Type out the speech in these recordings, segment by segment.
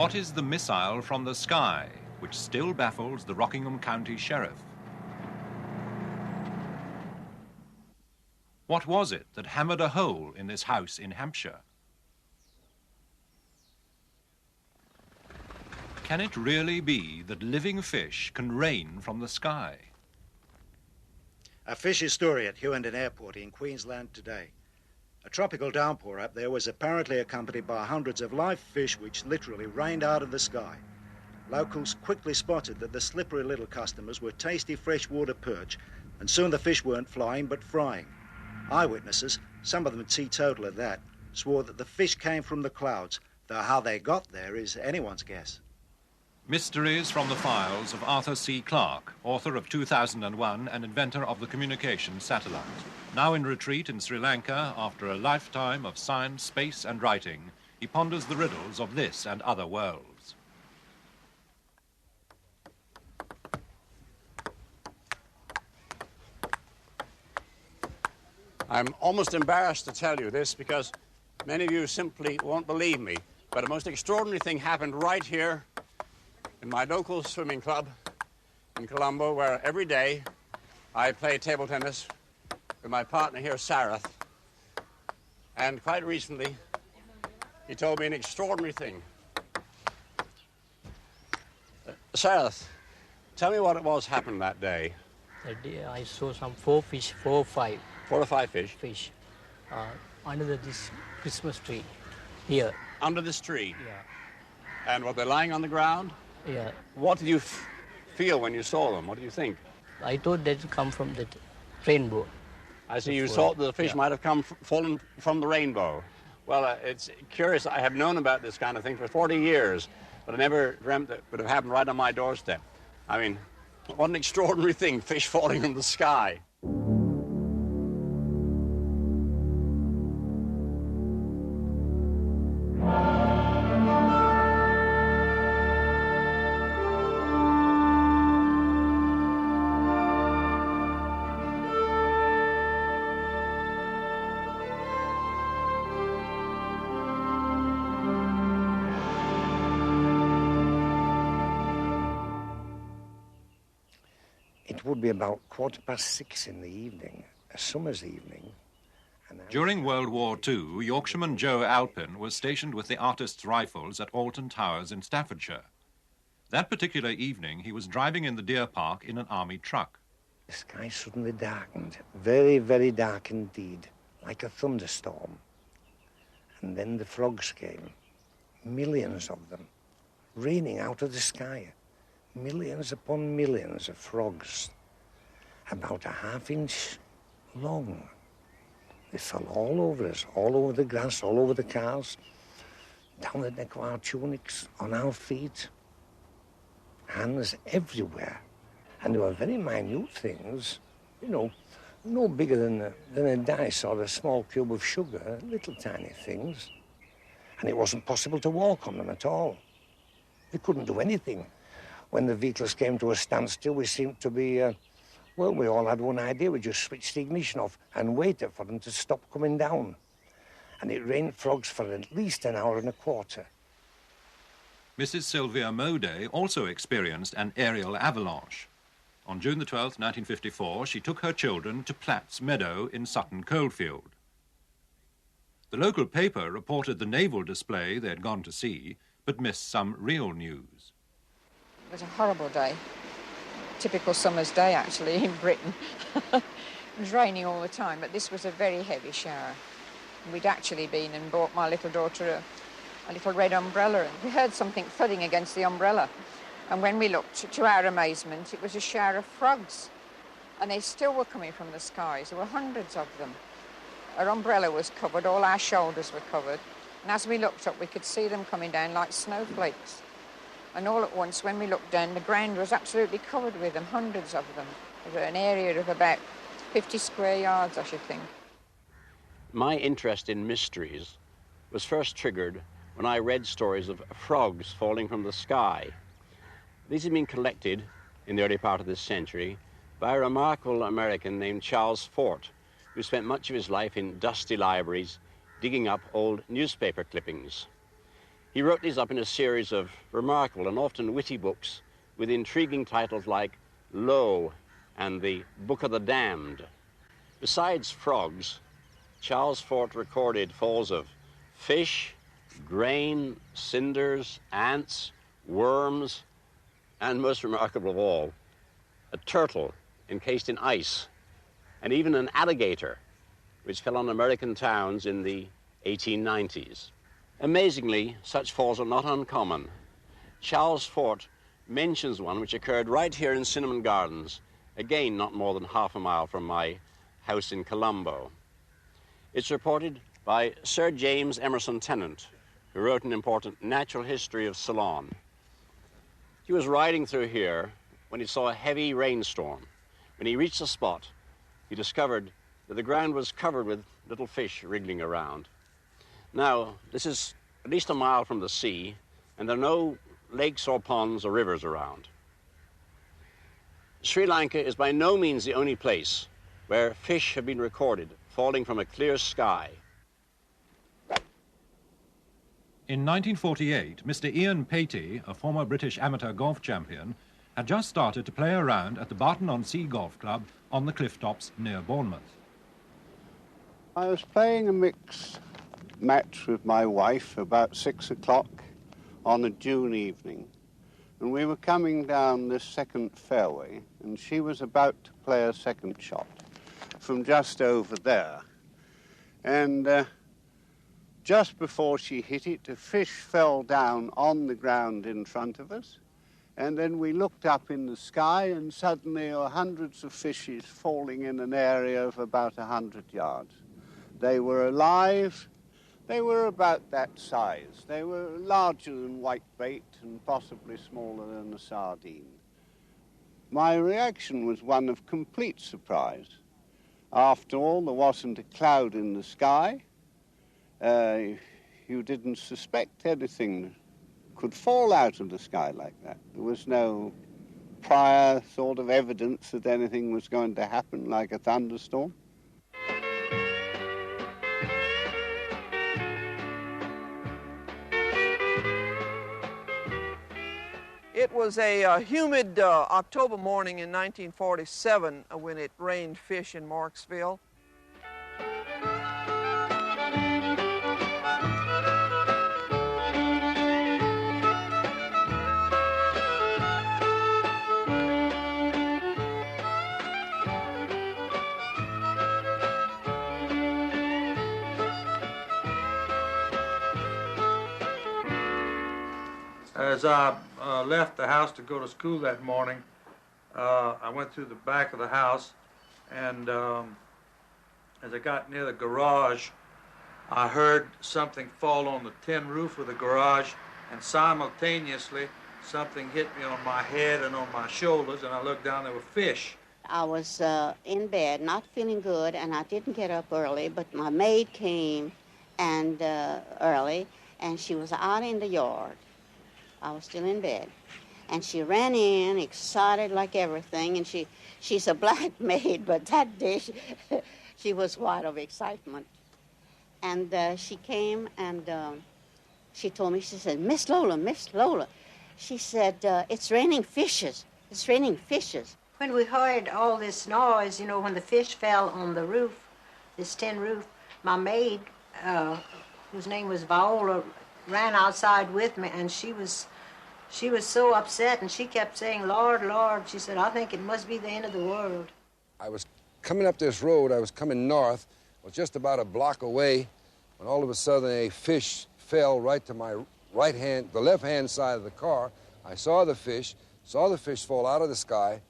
What is the missile from the sky which still baffles the Rockingham County Sheriff? What was it that hammered a hole in this house in Hampshire? Can it really be that living fish can rain from the sky? A fishy story at Hughenden Airport in Queensland today. A tropical downpour up there was apparently accompanied by hundreds of live fish which literally rained out of the sky. Locals quickly spotted that the slippery little customers were tasty freshwater perch, and soon the fish weren't flying but frying. Eyewitnesses, some of them teetotal at that, swore that the fish came from the clouds, though how they got there is anyone's guess. Mysteries from the Files of Arthur C. Clarke, author of 2001 and inventor of the communications satellite. Now in retreat in Sri Lanka after a lifetime of science, space and writing, he ponders the riddles of this and other worlds. I'm almost embarrassed to tell you this because many of you simply won't believe me, but a most extraordinary thing happened right here in my local swimming club in Colombo, where every day I play table tennis with my partner here, Sarath. And quite recently, he told me an extraordinary thing. Sarath, tell me what it was happened that day. That day I saw some 4 or 5. 4 or 5 fish? Fish. Under this Christmas tree here. Under this tree? Yeah. And were they lying on the ground? Yeah. What did you feel when you saw them? What do you think? I thought they'd come from the rainbow. I see. You thought the fish might have fallen from the rainbow. Well, it's curious. I have known about this kind of thing for 40 years, but I never dreamt that it would have happened right on my doorstep. I mean, what an extraordinary thing, fish falling from the sky. It would be about 6:15 in the evening, a summer's evening. During World War II, Yorkshireman Joe Alpin was stationed with the Artists' Rifles at Alton Towers in Staffordshire. That particular evening, he was driving in the deer park in an army truck. The sky suddenly darkened, very, very dark indeed, like a thunderstorm. And then the frogs came, millions of them, raining out of the sky. Millions upon millions of frogs, about a half-inch long. They fell all over us, all over the grass, all over the cars, down the neck of our tunics, on our feet, hands everywhere. And they were very minute things, you know, no bigger than a dice or a small cube of sugar, little tiny things. And it wasn't possible to walk on them at all. We couldn't do anything. When the vehicles came to a standstill, we seemed to be, well, we all had one idea. We just switched the ignition off and waited for them to stop coming down. And it rained frogs for at least an hour and a quarter. Mrs. Sylvia Moday also experienced an aerial avalanche. On June the 12th, 1954, she took her children to Platt's Meadow in Sutton Coldfield. The local paper reported the naval display they had gone to see, but missed some real news. It was a horrible day. Typical summer's day, actually, in Britain. It was raining all the time, but this was a very heavy shower. We'd actually been and bought my little daughter a little red umbrella, and we heard something thudding against the umbrella. And when we looked, to our amazement, it was a shower of frogs. And they still were coming from the skies. There were hundreds of them. Our umbrella was covered, all our shoulders were covered. And as we looked up, we could see them coming down like snowflakes. And all at once, when we looked down, the ground was absolutely covered with them, hundreds of them. Over an area of about 50 square yards, I should think. My interest in mysteries was first triggered when I read stories of frogs falling from the sky. These had been collected in the early part of this century by a remarkable American named Charles Fort, who spent much of his life in dusty libraries digging up old newspaper clippings. He wrote these up in a series of remarkable and often witty books with intriguing titles like Lo and the Book of the Damned. Besides frogs, Charles Fort recorded falls of fish, grain, cinders, ants, worms, and most remarkable of all, a turtle encased in ice, and even an alligator, which fell on American towns in the 1890s. Amazingly, such falls are not uncommon. Charles Fort mentions one which occurred right here in Cinnamon Gardens, again not more than half a mile from my house in Colombo. It's reported by Sir James Emerson Tennant, who wrote an important natural history of Ceylon. He was riding through here when he saw a heavy rainstorm. When he reached the spot, he discovered that the ground was covered with little fish wriggling around. Now, this is at least a mile from the sea, and there are no lakes or ponds or rivers around. Sri Lanka is by no means the only place where fish have been recorded falling from a clear sky. In 1948, Mr. Ian Patey, a former British amateur golf champion, had just started to play around at the Barton-on-Sea Golf Club on the cliff tops near Bournemouth. I was playing a mixed match with my wife about 6 o'clock on a June evening, and we were coming down this second fairway, and she was about to play a second shot from just over there. And just before she hit it, a fish fell down on the ground in front of us, and then we looked up in the sky, and suddenly there were hundreds of fishes falling in an area of about 100 yards. They were alive. They were about that size. They were larger than whitebait and possibly smaller than a sardine. My reaction was one of complete surprise. After all, there wasn't a cloud in the sky. You didn't suspect anything could fall out of the sky like that. There was no prior sort of evidence that anything was going to happen, like a thunderstorm. It was a humid October morning in 1947 when it rained fish in Marksville. As I left the house to go to school that morning, I went through the back of the house, and as I got near the garage, I heard something fall on the tin roof of the garage, and simultaneously something hit me on my head and on my shoulders, and I looked down, there were fish. I was in bed, not feeling good, and I didn't get up early, but my maid came and early, and she was out in the yard. I was still in bed. And she ran in, excited like everything, and she's a black maid, but that day she was white of excitement. And she came and she told me, she said, Miss Lola, she said, it's raining fishes. It's raining fishes. When we heard all this noise, you know, when the fish fell on the roof, this tin roof, my maid, whose name was Viola, ran outside with me, and she was so upset, and she kept saying, Lord, Lord. She said, I think it must be the end of the world. I was coming up this road, I was coming north, was just about a block away, when all of a sudden a fish fell right to my right hand, the left-hand side of the car. I saw the fish fall out of the sky.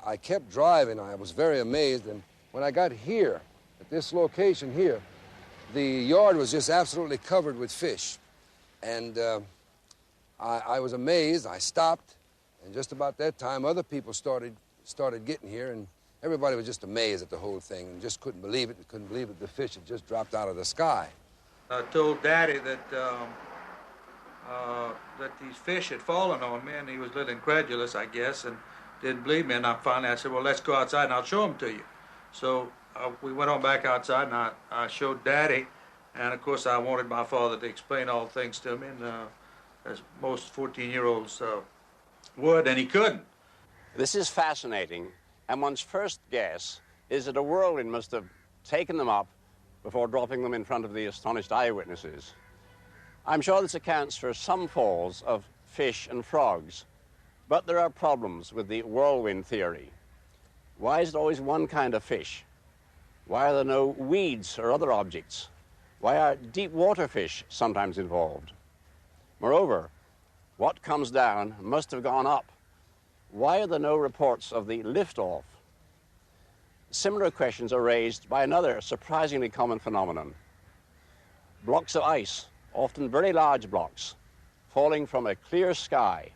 I kept driving, I was very amazed, and when I got here, at this location here, the yard was just absolutely covered with fish. And I was amazed. I stopped, and just about that time, other people started getting here, and everybody was just amazed at the whole thing and just couldn't believe it. Couldn't believe that the fish had just dropped out of the sky. I told Daddy that that these fish had fallen on me, and he was a little incredulous, I guess, and didn't believe me. And finally I said, well, let's go outside and I'll show them to you. So we went on back outside, and I showed Daddy, and of course I wanted my father to explain all things to me, and as most 14-year-olds would, and he couldn't. This is fascinating, and one's first guess is that a whirlwind must have taken them up before dropping them in front of the astonished eyewitnesses. I'm sure this accounts for some falls of fish and frogs, but there are problems with the whirlwind theory. Why is it always one kind of fish? Why are there no weeds or other objects? Why are deep water fish sometimes involved? Moreover, what comes down must have gone up. Why are there no reports of the liftoff? Similar questions are raised by another surprisingly common phenomenon. Blocks of ice, often very large blocks, falling from a clear sky.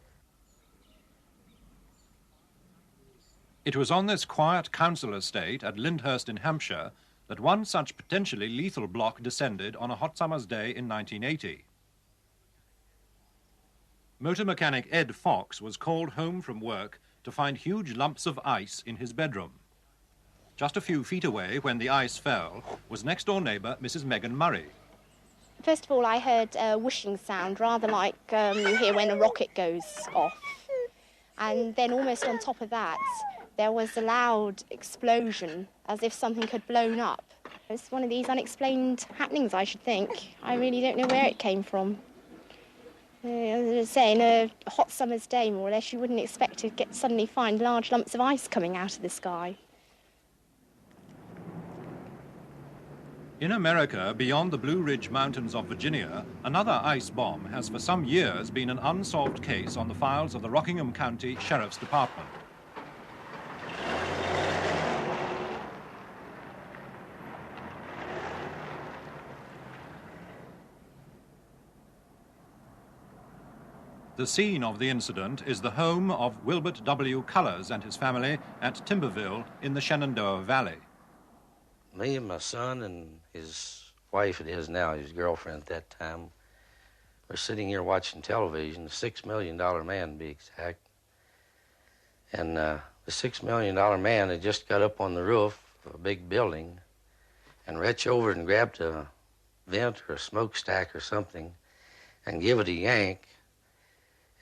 It was on this quiet council estate at Lyndhurst in Hampshire that one such potentially lethal block descended on a hot summer's day in 1980. Motor mechanic Ed Fox was called home from work to find huge lumps of ice in his bedroom. Just a few feet away, when the ice fell, was next-door neighbour Mrs. Megan Murray. First of all, I heard a whooshing sound, rather like you hear when a rocket goes off. And then almost on top of that, there was a loud explosion, as if something had blown up. It's one of these unexplained happenings, I should think. I really don't know where it came from. As I was saying, a hot summer's day, more or less, you wouldn't expect to suddenly find large lumps of ice coming out of the sky. In America, beyond the Blue Ridge Mountains of Virginia, another ice bomb has for some years been an unsolved case on the files of the Rockingham County Sheriff's Department. The scene of the incident is the home of Wilbert W. Cullers and his family at Timberville in the Shenandoah Valley. Me and my son and his wife, it is now, his girlfriend at that time, were sitting here watching television, the $6 million man to be exact. And the $6 million man had just got up on the roof of a big building and reached over and grabbed a vent or a smokestack or something and give it a yank.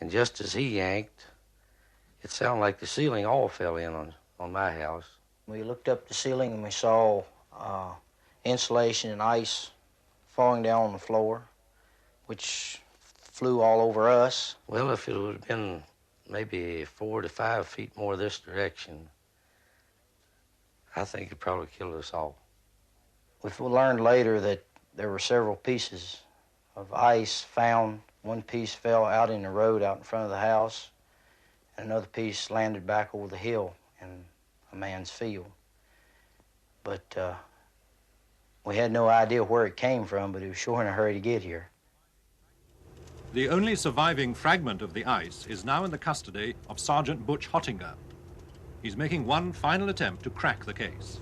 And just as he yanked, it sounded like the ceiling all fell in on my house. We looked up the ceiling and we saw insulation and ice falling down on the floor, which flew all over us. Well, if it would have been maybe 4 to 5 feet more this direction, I think it probably killed us all. We learned later that there were several pieces of ice found. One piece fell out in the road out in front of the house, and another piece landed back over the hill in a man's field. But we had no idea where it came from, but it was sure in a hurry to get here. The only surviving fragment of the ice is now in the custody of Sergeant Butch Hottinger. He's making one final attempt to crack the case.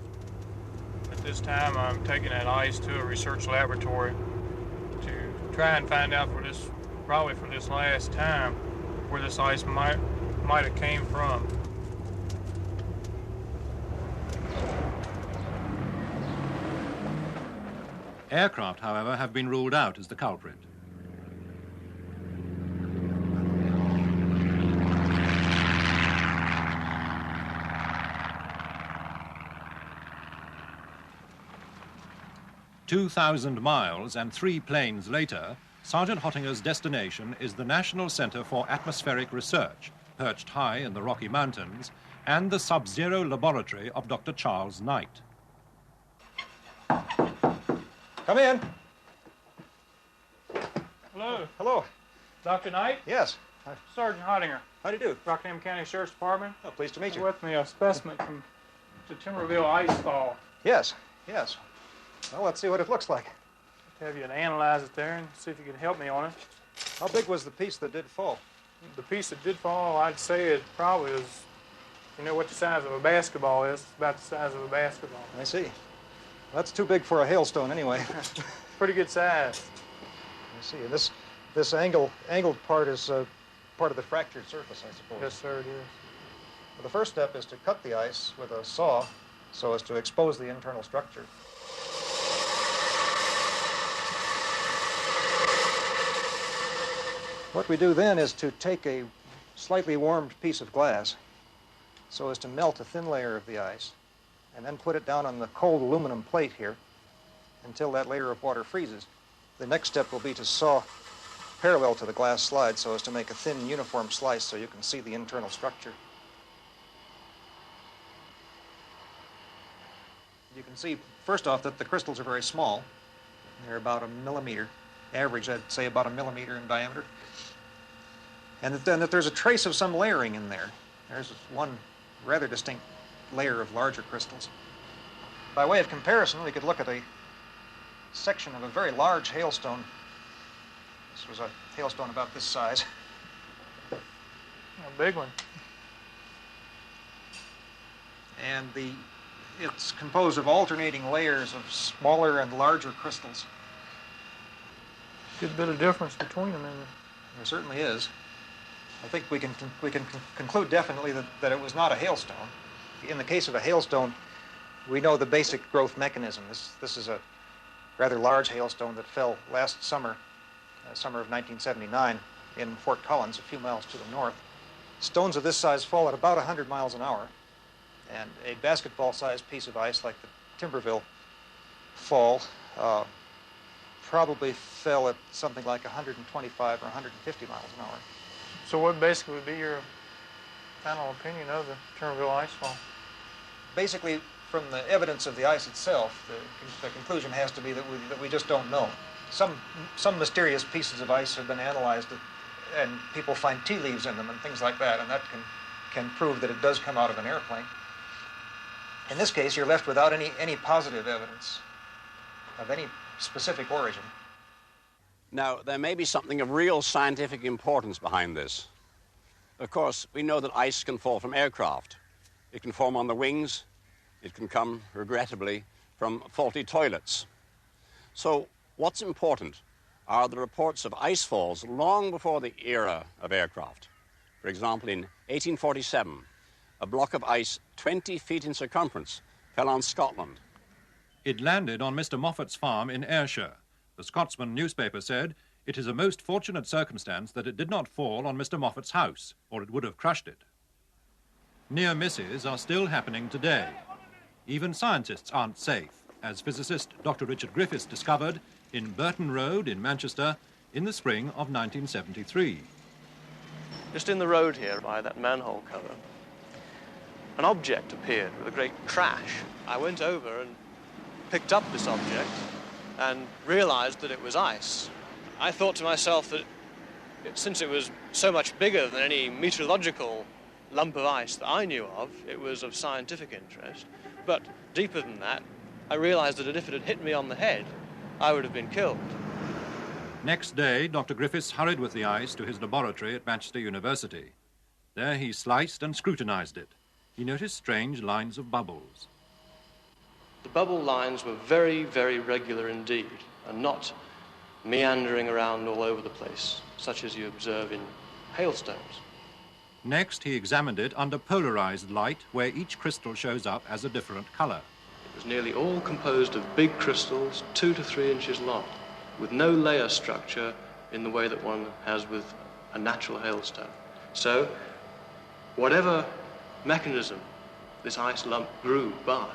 At this time, I'm taking that ice to a research laboratory to try and find out probably for this last time, where this ice might have came from. Aircraft, however, have been ruled out as the culprit. "2,000 miles and 3 planes later, Sergeant Hottinger's destination is the National Center for Atmospheric Research, perched high in the Rocky Mountains, and the Sub-Zero Laboratory of Dr. Charles Knight. Come in. Hello. Hello. Dr. Knight? Yes. Sergeant Hottinger. How do you do? Rockingham County Sheriff's Department. Oh, pleased to meet you. With me a specimen from the Timberville ice fall. Yes, yes. Well, let's see what it looks like. I'll have you to analyze it there and see if you can help me on it. How big was the piece that did fall? The piece that did fall, I'd say it probably is, you know what the size of a basketball is? It's about the size of a basketball. I see. That's too big for a hailstone anyway. Pretty good size. I see. And this angled part is part of the fractured surface, I suppose. Yes, sir, it is. Well, the first step is to cut the ice with a saw so as to expose the internal structure. What we do then is to take a slightly warmed piece of glass so as to melt a thin layer of the ice and then put it down on the cold aluminum plate here until that layer of water freezes. The next step will be to saw parallel to the glass slide so as to make a thin uniform slice so you can see the internal structure. You can see, first off, that the crystals are very small. They're about 1 millimeter. Average, I'd say about 1 millimeter in diameter. And then that there's a trace of some layering in there. There's one rather distinct layer of larger crystals. By way of comparison, we could look at a section of a very large hailstone. This was a hailstone about this size. A big one. And it's composed of alternating layers of smaller and larger crystals. Good bit of difference between them, isn't there? There certainly is. I think we can conclude definitely that it was not a hailstone. In the case of a hailstone, we know the basic growth mechanism. This is a rather large hailstone that fell last summer, summer of 1979, in Fort Collins, a few miles to the north. Stones of this size fall at about 100 miles an hour, and a basketball-sized piece of ice like the Timberville fall probably fell at something like 125 or 150 miles an hour. So what basically would be your final opinion of the Timberville icefall? Basically, from the evidence of the ice itself, the conclusion has to be that we just don't know. Some mysterious pieces of ice have been analyzed, and people find tea leaves in them and things like that, and that can prove that it does come out of an airplane. In this case, you're left without any positive evidence of any specific origin. Now, there may be something of real scientific importance behind this. Of course, we know that ice can fall from aircraft. It can form on the wings. It can come, regrettably, from faulty toilets. So what's important are the reports of ice falls long before the era of aircraft. For example, in 1847, a block of ice 20 feet in circumference fell on Scotland. It landed on Mr. Moffat's farm in Ayrshire. The Scotsman newspaper said, "It is a most fortunate circumstance that it did not fall on Mr. Moffat's house, or it would have crushed it." Near misses are still happening today. Even scientists aren't safe, as physicist Dr. Richard Griffiths discovered in Burton Road in Manchester in the spring of 1973. Just in the road here, by that manhole cover, an object appeared with a great crash. I went over and picked up this object and realized that it was ice. I thought to myself that since it was so much bigger than any meteorological lump of ice that I knew of, it was of scientific interest. But deeper than that, I realized that if it had hit me on the head, I would have been killed. Next day, Dr. Griffiths hurried with the ice to his laboratory at Manchester University. There he sliced and scrutinized it. He noticed strange lines of bubbles. The bubble lines were very, very regular indeed, and not meandering around all over the place, such as you observe in hailstones. Next, he examined it under polarized light, where each crystal shows up as a different color. It was nearly all composed of big crystals, 2 to 3 inches long, with no layer structure in the way that one has with a natural hailstone. So, whatever mechanism this ice lump grew by,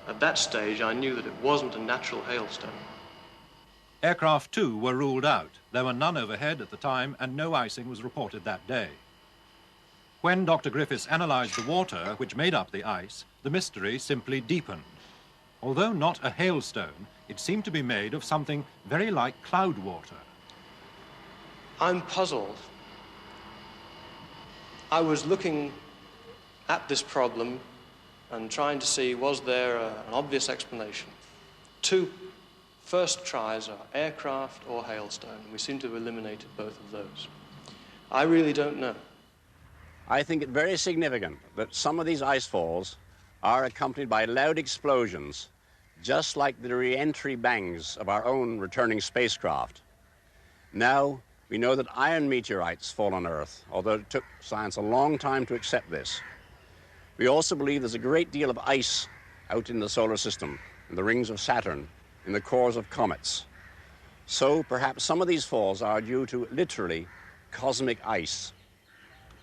at that stage I knew that it wasn't a natural hailstone. Aircraft, too, were ruled out. There were none overhead at the time, and no icing was reported that day. When Dr. Griffiths analyzed the water which made up the ice, the mystery simply deepened. Although not a hailstone, it seemed to be made of something very like cloud water. I'm puzzled. I was looking at this problem and trying to see, was there an obvious explanation? 2 first tries are aircraft or hailstone. We seem to have eliminated both of those. I really don't know. I think it very significant that some of these ice falls are accompanied by loud explosions, just like the re-entry bangs of our own returning spacecraft. Now, we know that iron meteorites fall on Earth, although it took science a long time to accept this. We also believe there's a great deal of ice out in the solar system, in the rings of Saturn, in the cores of comets. So perhaps some of these falls are due to literally cosmic ice.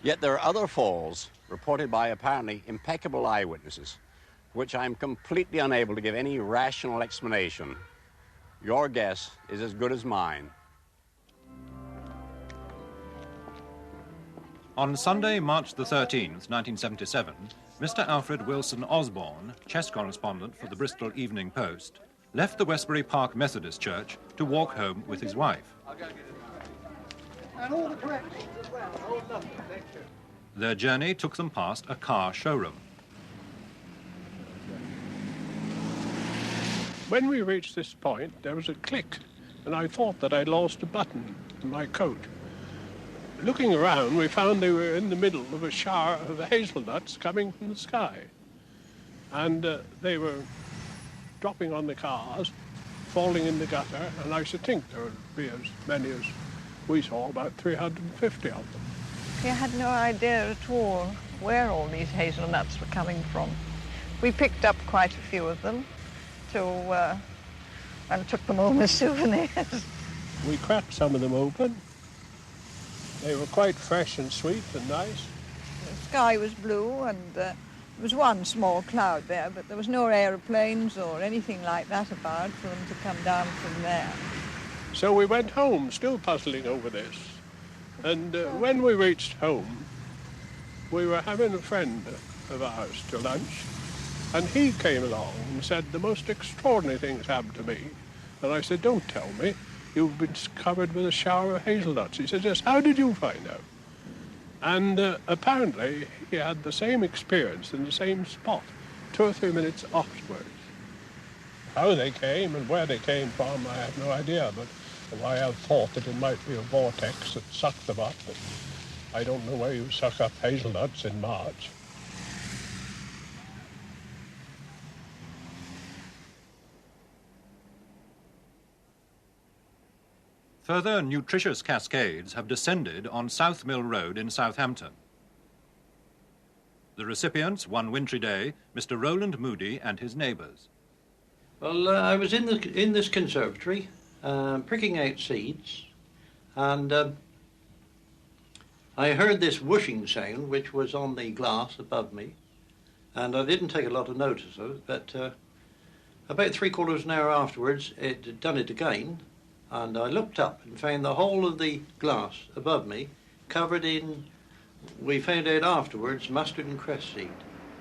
Yet there are other falls reported by apparently impeccable eyewitnesses, which I'm completely unable to give any rational explanation. Your guess is as good as mine. On Sunday, March the 13th, 1977, Mr. Alfred Wilson Osborne, chess correspondent for the Bristol Evening Post, left the Westbury Park Methodist Church to walk home with his wife. And all the corrections as well. Oh, lovely, thank you. Their journey took them past a car showroom. When we reached this point, there was a click, and I thought that I'd lost a button in my coat. Looking around, we found they were in the middle of a shower of hazelnuts coming from the sky. And they were dropping on the cars, falling in the gutter, and I should think there would be as many as we saw, about 350 of them. We had no idea at all where all these hazelnuts were coming from. We picked up quite a few of them and took them home as souvenirs. We cracked some of them open. They were quite fresh and sweet and nice. The sky was blue and there was one small cloud there, but there was no aeroplanes or anything like that about for them to come down from there. So we went home, still puzzling over this. And when we reached home, we were having a friend of ours to lunch, and he came along and said, the most extraordinary things happened to me. And I said, don't tell me, you've been covered with a shower of hazelnuts. He said, yes, how did you find out? And apparently he had the same experience in the same spot 2 or 3 minutes afterwards. How they came and where they came from, I have no idea, but I have thought that it might be a vortex that sucked them up, but I don't know where you suck up hazelnuts in March. Further nutritious cascades have descended on South Mill Road in Southampton. The recipients, one wintry day, Mr. Roland Moody and his neighbours. Well, I was in this conservatory, pricking out seeds, and I heard this whooshing sound, which was on the glass above me, and I didn't take a lot of notice of it, but about 3/4 of an hour afterwards, it had done it again, and I looked up and found the whole of the glass above me covered in, we found out afterwards, mustard and cress seed.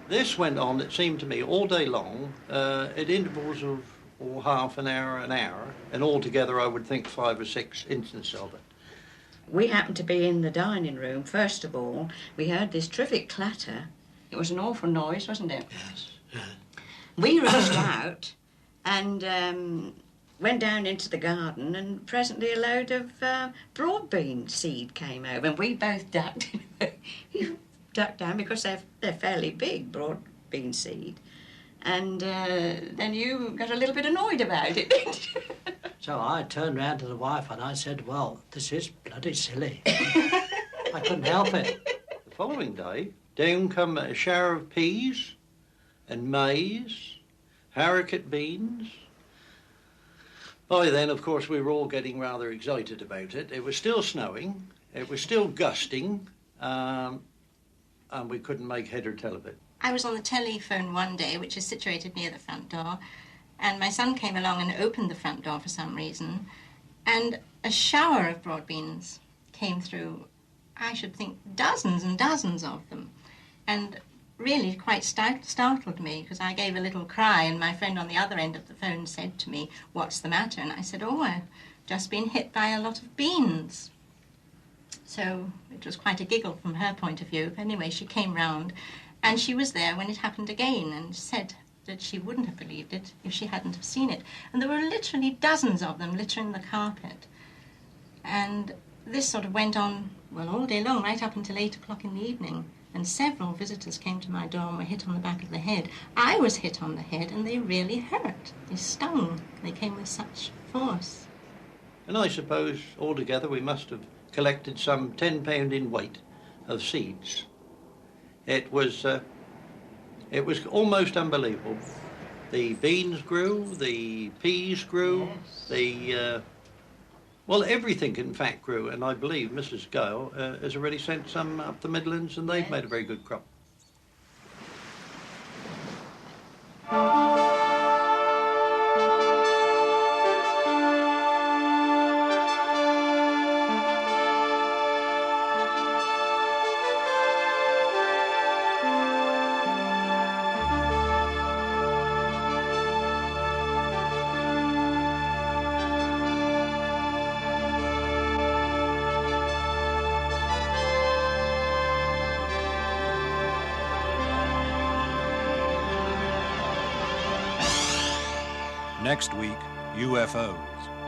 This went on, it seemed to me, all day long, at intervals of half an hour, and altogether I would think 5 or 6 instances of it. We happened to be in the dining room. First of all, we heard this terrific clatter. It was an awful noise, wasn't it? Yes. We rushed out and went down into the garden, and presently a load of broad bean seed came over, and we both ducked. Ducked down because they're fairly big, broad bean seed. And then you got a little bit annoyed about it, didn't you? So I turned round to the wife and I said, well, this is bloody silly. I couldn't help it. The following day, down come a shower of peas and maize, haricot beans. By then, of course, we were all getting rather excited about it. It was still snowing, it was still gusting, and we couldn't make head or tail of it. I was on the telephone one day, which is situated near the front door, and my son came along and opened the front door for some reason, and a shower of broad beans came through. I should think dozens and dozens of them, and really quite startled me, because I gave a little cry, and my friend on the other end of the phone said to me, "What's the matter?" And I said, "Oh, I've just been hit by a lot of beans." So it was quite a giggle from her point of view. But anyway, she came round, and she was there when it happened again, and said that she wouldn't have believed it if she hadn't have seen it. And there were literally dozens of them littering the carpet. And this sort of went on, well, all day long, right up until 8 o'clock in the evening. And several visitors came to my door and were hit on the back of the head. I was hit on the head, and they really hurt. They stung. They came with such force. And I suppose altogether we must have collected some 10 pound in weight of seeds. It was almost unbelievable. The beans grew, the peas grew, the Well, everything in fact grew, and I believe Mrs. Gale has already sent some up the Midlands, and they've made a very good crop. Next week, UFOs.